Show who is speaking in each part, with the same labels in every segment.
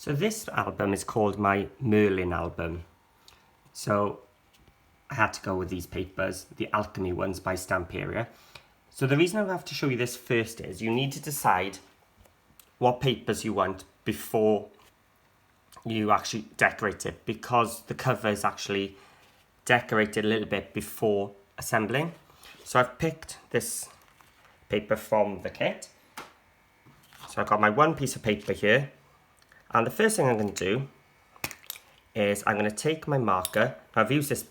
Speaker 1: So this album is called my Merlin album. So I had to go with these papers, the Alchemy ones by Stamperia. So the reason I have to show you this first is you need to decide what papers you want before you actually decorate it, because the cover is actually decorated a little bit before assembling. So I've picked this paper from the kit. So I've got my one piece of paper here, and the first thing I'm going to do is I'm going to take my marker. I've used this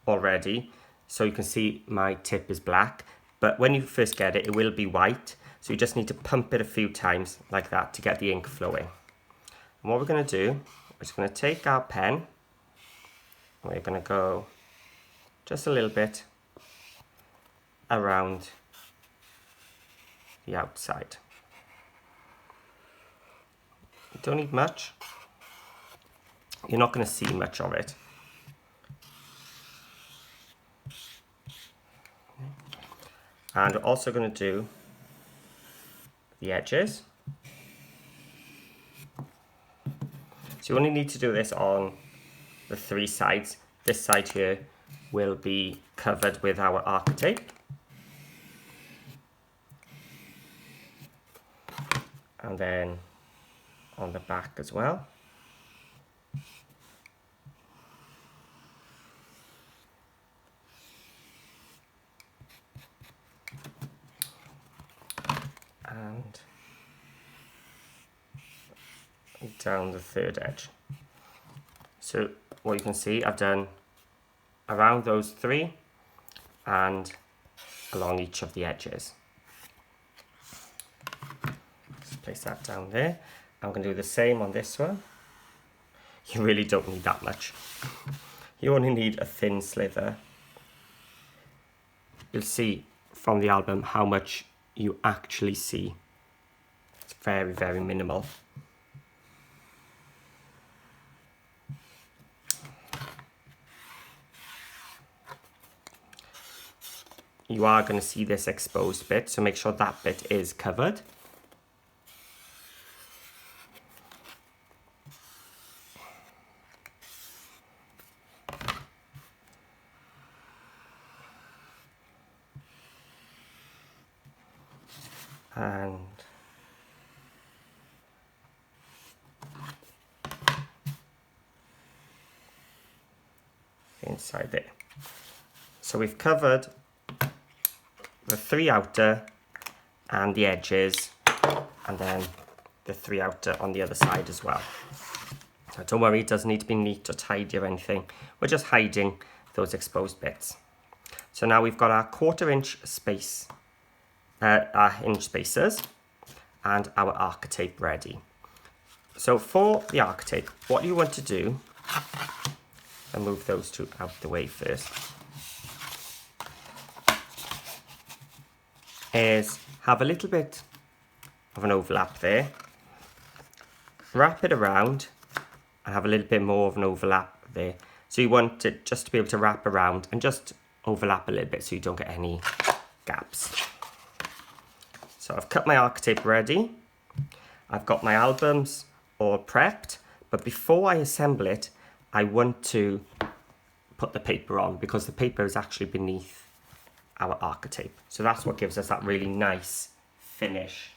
Speaker 1: already, so you can see my tip is black, but when you first get it, it will be white. So you just need to pump it a few times like that to get the ink flowing. And what we're going to do is we're going to take our pen, and we're going to go just a little bit around the outside. You don't need much. You're not going to see much of it. And we're also going to do the edges. So you only need to do this on the three sides. This side here will be covered with our archetype. And then on the back as well. And down the third edge. So what you can see, I've done around those three and along each of the edges. Just place that down there. I'm going to do the same on this one. You really don't need that much. You only need a thin slither. You'll see from the album how much you actually see. It's very, very minimal. You are going to see this exposed bit, so make sure that bit is covered. And inside there. So we've covered the three outer and the edges, and then the three outer on the other side as well. So don't worry, it doesn't need to be neat or tidy or anything. We're just hiding those exposed bits. So now we've got our 1/4 inch space, our inch spacers, and our archetype ready. So for the archetype, what you want to do, and move those two out the way first, is have a little bit of an overlap there, wrap it around and have a little bit more of an overlap there. So you want it just to be able to wrap around and just overlap a little bit so you don't get any gaps. So I've cut my archetype ready. I've got my albums all prepped, but before I assemble it, I want to put the paper on because the paper is actually beneath our archetype. So that's what gives us that really nice finish.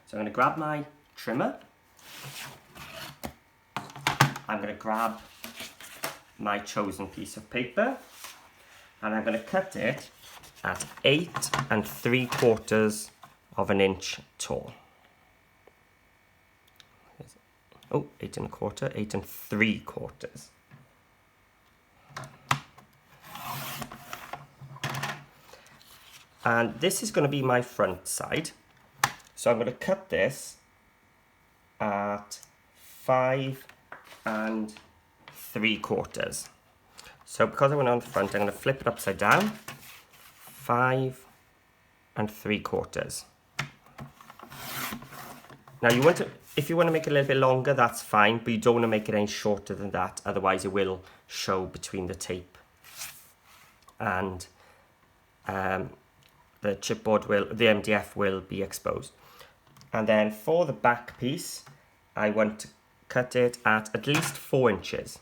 Speaker 1: So I'm going to grab my trimmer. I'm going to grab my chosen piece of paper, and I'm going to cut it at 8 3/4 of an inch tall. Oh, 8 1/4, 8 3/4. And this is going to be my front side. So I'm going to cut this at 5 3/4. So because I went on the front, I'm going to flip it upside down. 5 3/4. Now you want to, if you want to make it a little bit longer, that's fine, but you don't want to make it any shorter than that, otherwise it will show between the tape and the chipboard the MDF will be exposed. And then for the back piece, I want to cut it at least 4 inches.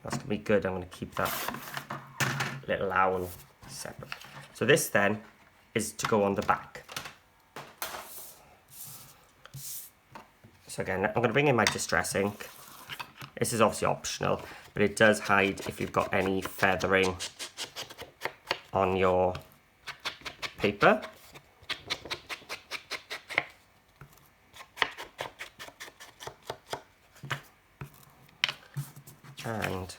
Speaker 1: That's going to be good. I'm going to keep that little owl separate. So this then is to go on the back. So again, I'm going to bring in my distress ink. This is obviously optional, but it does hide if you've got any feathering on your paper. And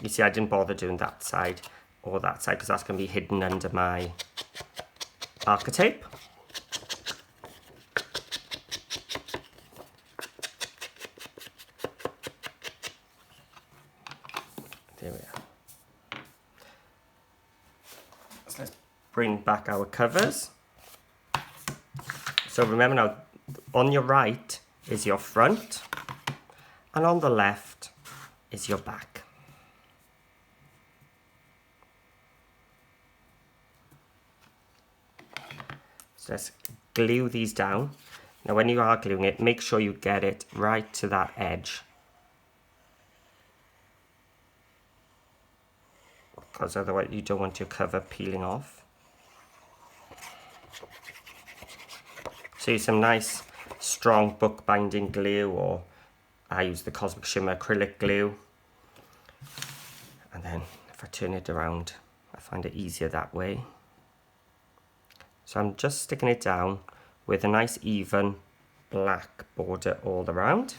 Speaker 1: you see, I didn't bother doing that side or that side because that's going to be hidden under my archetype. There we are. So let's bring back our covers. So remember now, on your right is your front, and on the left is your back. So let's glue these down. Now when you are gluing it, make sure you get it right to that edge, because otherwise you don't want your cover peeling off. So use some nice strong bookbinding glue, or I use the Cosmic Shimmer acrylic glue. And then if I turn it around, I find it easier that way. So I'm just sticking it down with a nice even black border all around.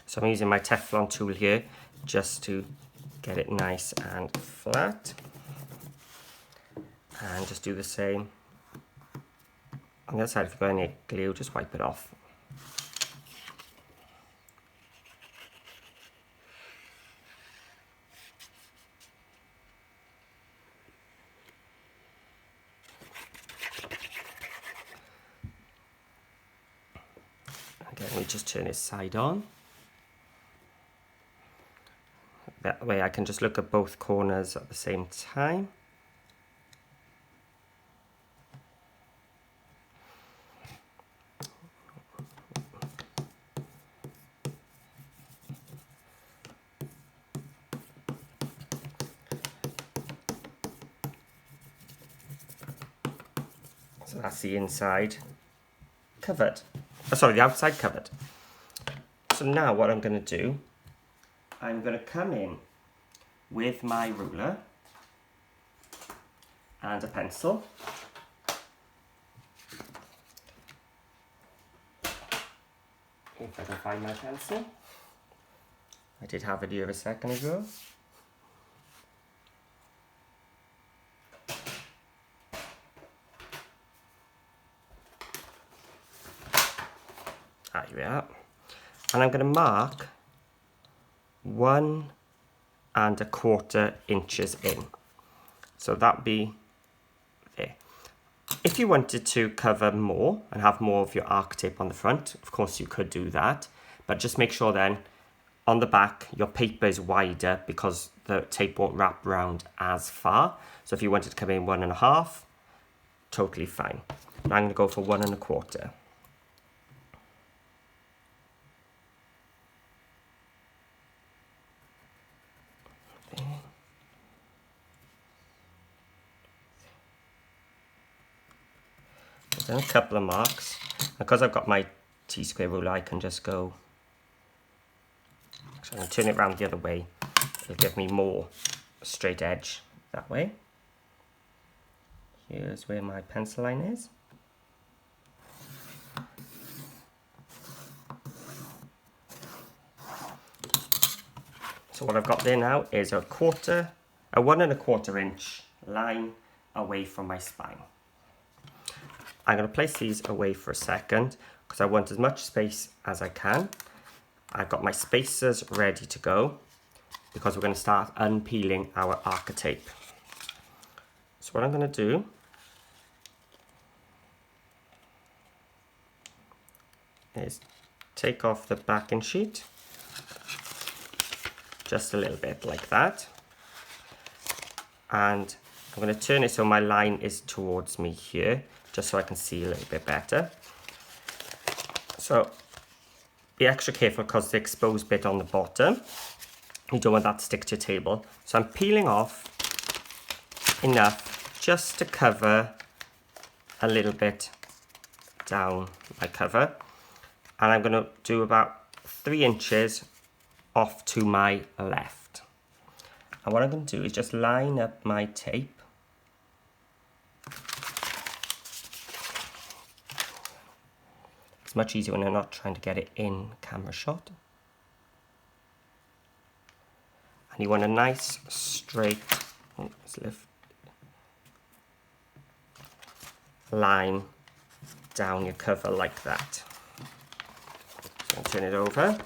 Speaker 1: So I'm using my Teflon tool here just to get it nice and flat. And just do the same on the other side. If you've got any glue, just wipe it off. Again, we just turn it side on. That way I can just look at both corners at the same time. So that's the inside covered. Oh, sorry, the outside covered. So now what I'm going to do, I'm going to come in with my ruler and a pencil. If I can find my pencil. I did have it here a second ago. Here we are. And I'm going to mark 1¼ inches in. So that'd be there. If you wanted to cover more and have more of your archetype on the front, of course you could do that. But just make sure then on the back your paper is wider because the tape won't wrap around as far. So if you wanted to come in 1½, totally fine. But I'm going to go for 1¼ . Then a couple of marks. Because I've got my T-square ruler, I can just go. Actually, I'm going to turn it around the other way. It'll give me more straight edge that way. Here's where my pencil line is. So what I've got there now is a 1¼ inch line away from my spine. I'm going to place these away for a second because I want as much space as I can. I've got my spacers ready to go because we're going to start unpeeling our archetype. So what I'm going to do is take off the backing sheet, just a little bit like that. And I'm going to turn it so my line is towards me here, just so I can see a little bit better. So be extra careful because the exposed bit on the bottom, you don't want that to stick to your table. So I'm peeling off enough just to cover a little bit down my cover. And I'm going to do about 3 inches off to my left. And what I'm going to do is just line up my tape. It's much easier when I'm not trying to get it in camera shot. And you want a nice straight line down your cover like that. So I'll turn it over.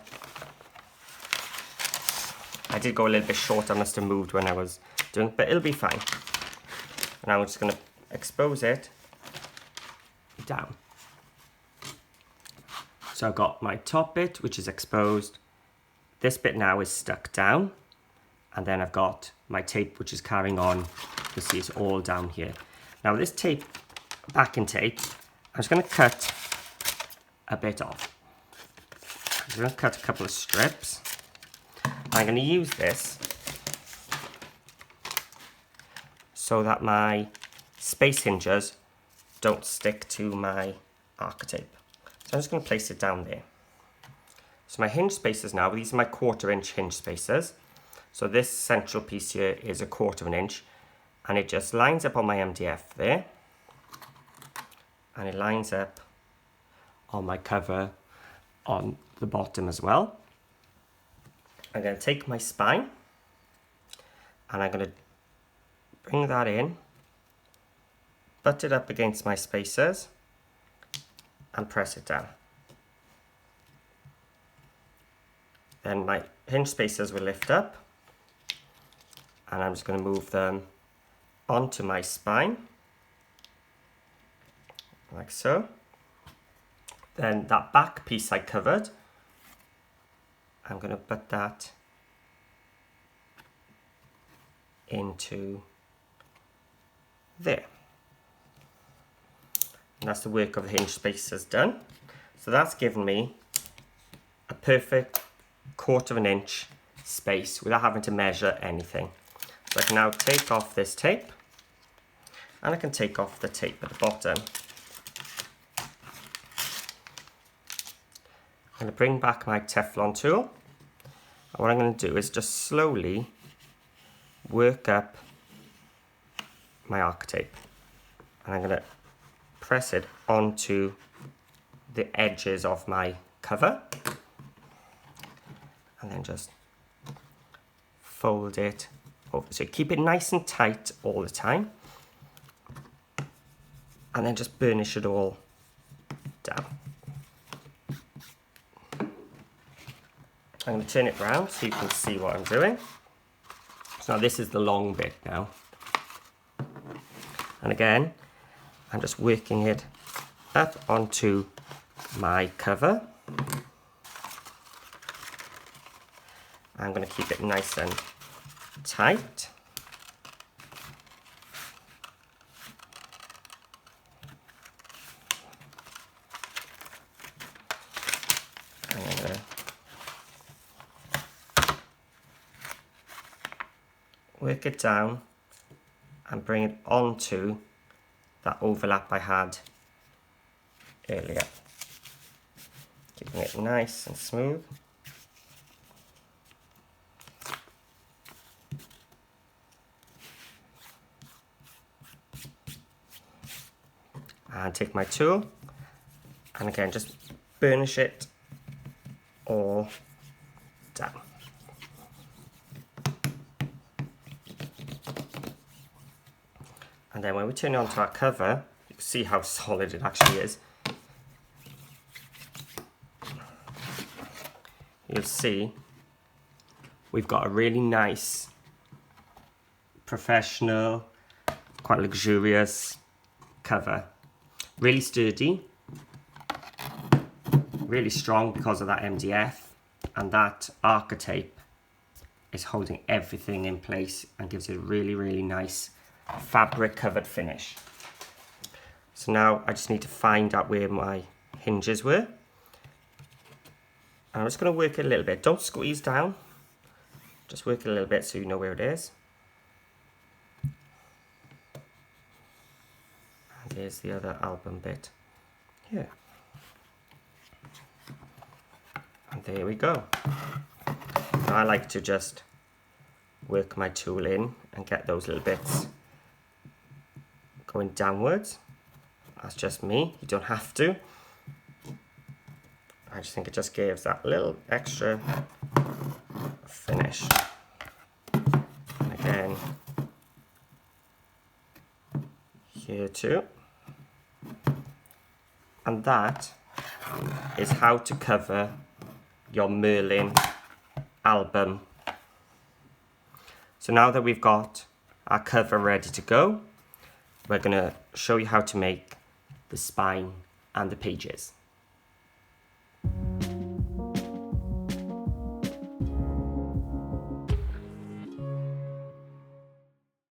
Speaker 1: I did go a little bit short, I must have moved when I was doing it, but it'll be fine. And now I'm just going to expose it down. So I've got my top bit, which is exposed. This bit now is stuck down. And then I've got my tape, which is carrying on. You see it's all down here. Now this tape, backing tape, I'm just going to cut a bit off. I'm just going to cut a couple of strips. I'm going to use this so that my space hinges don't stick to my arc tape. So I'm just going to place it down there. So my hinge spacers now, these are my 1/4 inch hinge spacers. So this central piece here is a 1/4 inch, and it just lines up on my MDF there. And it lines up on my cover on the bottom as well. I'm going to take my spine and I'm going to bring that in, butt it up against my spacers and press it down. Then my hinge spacers will lift up and I'm just going to move them onto my spine like so. Then that back piece I covered, I'm going to put that into there. And that's the work of the hinge spacers done. So that's given me a perfect 1/4 inch space without having to measure anything. So I can now take off this tape and I can take off the tape at the bottom. I'm going to bring back my Teflon tool, and what I'm going to do is just slowly work up my arc tape, and I'm going to press it onto the edges of my cover and then just fold it over. So keep it nice and tight all the time and then just burnish it all down. I'm going to turn it round so you can see what I'm doing. So now this is the long bit now. And again, I'm just working it up onto my cover. I'm going to keep it nice and tight. Work it down and bring it onto that overlap I had earlier. Keeping it nice and smooth. And take my tool and again just burnish it all down. And then when we turn it onto our cover, you can see how solid it actually is. You'll see we've got a really nice, professional, quite luxurious cover. Really sturdy, really strong because of that MDF, and that arc tape is holding everything in place and gives it a really, really nice fabric covered finish. So now I just need to find out where my hinges were. And I'm just going to work it a little bit. Don't squeeze down. Just work it a little bit so you know where it is. And here's the other album bit here. And there we go. Now I like to just work my tool in and get those little bits going downwards. That's just me, you don't have to. I just think it just gives that little extra finish. And again, here too. And that is how to cover your Merlin album. So now that we've got our cover ready to go, we're going to show you how to make the spine and the pages.